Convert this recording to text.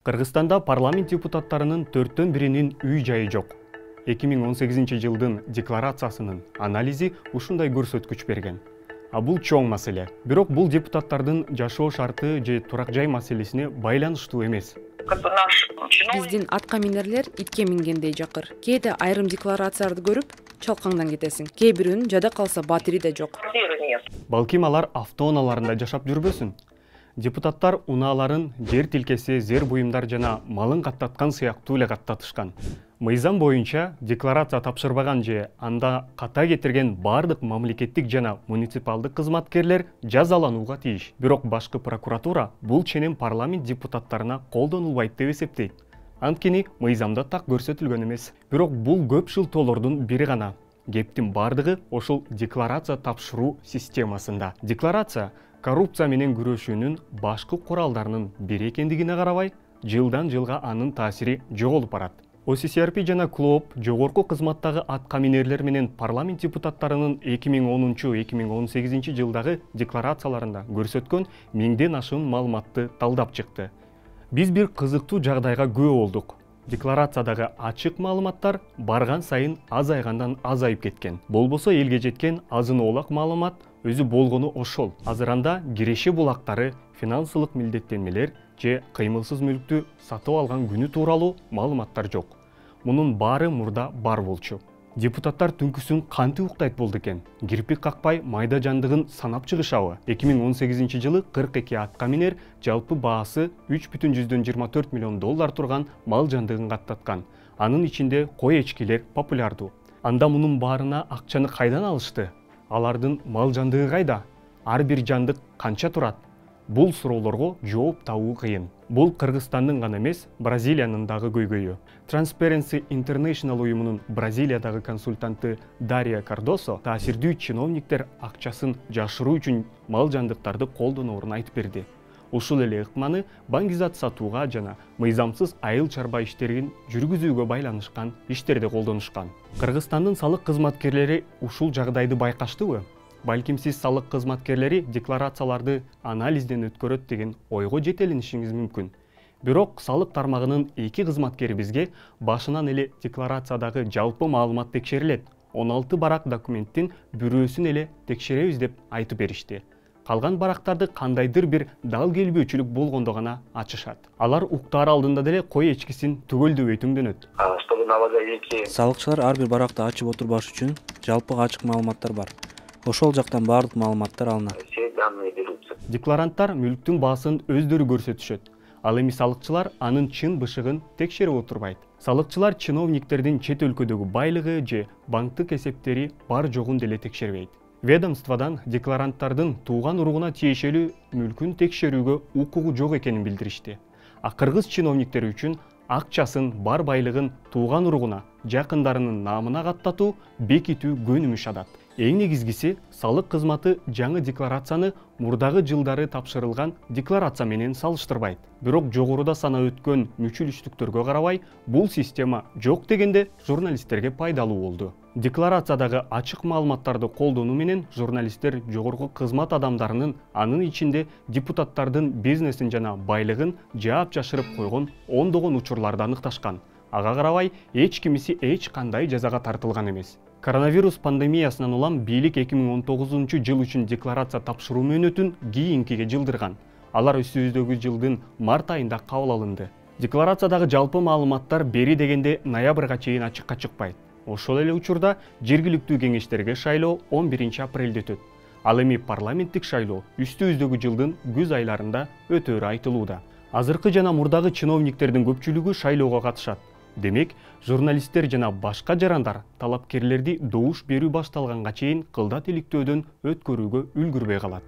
Кыргызстанда парламент депутаттарынын 4-төн 1-inin үй жайы жок. 2018 жылдын декларациясынын анализи ушундай көрсөткүч берген. Бул чоң маселе. Бирок бул депутаттардын жашоо шарты же турак жай маселесине байланыштуу эмес. Биздин атка минерлер итке мингендей жакыр. Кээде айрым декларацияларды көрүп, чалкаңдан кетесиң. Кээ бирөөнүн жада калса батири да жок. Балким алар автоунааларында жашап жүрбөсүн. Депутаттар унааларын жер тилкеси, зер буюмдар жана малын каттаткан сыяктуу эле каттатышкан. Мыйзам боюнча декларация тапшырбаган же анда ката кетирген бардык мамлекеттик жана муниципалдык кызматкерлер жазаланууга тийиш. Бирок башкы прокуратура бул ченем парламент депутаттарына колдонулбайт деп эсептейт. Анткени мыйзамда так көрсөтүлгөн эмес. Бирок бул көп шылтоолордун бири гана. Кептин бардыгы ошол декларация тапшыруу системасында. Декларация коррупция менен күрөшүүнүн башкы куралдарынын бири экендигине карабай, жылдан жылга анын таасири жоголуп барат. ОССРП жана КЛООП жогорку кызматтагы атка минерлер менен парламент депутаттарынын 2010-2018 жылдагы декларацияларында көрсөткөн 1000ден ашуун маалыматты талдап чыкты. Биз бир кызыктуу жагдайга күбө болдук. Декларациядагы ачык маалыматтар барган сайын азайгандан азайып кеткен. Болбосо элге жеткен азын-оолак маалымат өзү болгону ошол. Азыранда киреши булактары, финансылык милдеттенмелер же кыймылсыз мүлктү сатып алган күнү тууралуу маалыматтар жок. Мунун баары мурда бар болчу. Депутаттар түнкүсүн кантип уктайт болду экен? Кирпик какпай майда жандыгын санап чыгышабы? 2018 жылы 42 атка минер жалпы баасы $3,24 миллион турган мал жандыгын каттаткан. Анын ичинде кой эчкилер популярдуу. Анда мунун баарына акчаны кайдан алышты? Алардын мал жандыгы кайда? Ар бир жандык канча турат? Бул суроолорго жооп табуу кыйын. Бул Кыргызстандын гана эмес, Бразилиянын дагы көйгөйү. Transparency International уюмунун Бразилиядагы консультанты Дария Кардосо таасирдүү чиновниктер акчасын жашыруу үчүн мал жандыктарды колдоноорун айтып берди. Ушул эле ыкманы баңгизат сатууга жана мыйзамсыз айыл чарба иштерин жүргүзүүгө байланышкан иштерде колдонушкан. Кыргызстандын салык кызматкерлери ушул жагдайды байкаштыбы? Балким сиз салык кызматкерлери декларацияларды анализден өткөрөт деген ойго жетелинишиңиз мүмкүн. Бирок салык тармагынын 2 кызматкери бизге башынан эле декларациядагы жалпы маалымат текшерилет. 16 барак документтин бирөөсүн эле текшеребиз деп айтып беришти. Калган барактарды кандайдыр бир дал келбөөчүлүк болгондо гана ачышат. Алар уктаар алдында деле кой эчкисин түгөлдөбөй түңдөнөт. Салыкчылар ар бир баракты ачып отурбаш үчүн жалпы ачык маалыматтар бар. Ошол жактан баардык маалыматтар алынат. Декларанттар мүлктүн баасын өздөрү көрсөтүшөт. Ал эми салыкчылар анын чын бышыгын текшерип отурбайт. Салыкчылар чиновниктердин чет өлкөдөгү байлыгы же банктык эсептери бар жогун деле текшербейт. Ведомстводан декларанттардын тууган уругуна тиешелүү мүлкүн текшерүүгө укугу жок экенин билдиришти. Кыргыз чиновниктери үчүн акчасын, бар байлыгын тууган уругуна, жакындарынын наамына каттатуу бекитүү көнүмүш адат. Эң негизгиси, салык кызматы жаңы декларацияны мурдагы жылдары тапшырылган декларация менен салыштырбайт. Бирок жогоруда санап өткөн мүчүлүштүктөргө карабай, бул система жок дегенде журналисттерге пайдалуу болду. Декларациядагы ачык маалыматтарды колдонуу менен журналисттер жогорку кызмат адамдарынын, анын ичинде депутаттардын бизнесин жана байлыгын жаап жашырып койгон ондогон учурларды аныкташкан. Ага карабай, эч кимиси эч кандай жазага тартылган эмес. Коронавирус пандемиясынан улам бийлик 2019 жыл үчүн декларация тапшыруу мөөнөтүн кийинкиге жылдырган. Алар өсүүбүздөгү жылдын март айында кабыл алынды. Декларациядагы жалпы маалыматтар бери дегенде ноябрга чейин ачыкка чыкпайт. Ошол эле учурда жергиликтүү кеңештерге шайлоо 11 апрелде өтөт. Ал эми парламенттик шайлоо үстүбүздөгү жылдын күз айларында өтөөрү айтылууда. Азыркы жана мурдагы чиновниктердин көпчүлүгү шайлоого катышат. Демек, журналисттер жана башка жарандар талапкерлерди добуш берүү башталганга чейин кылдат иликтөөдөн өткөрүүгө үлгүрбөй калат.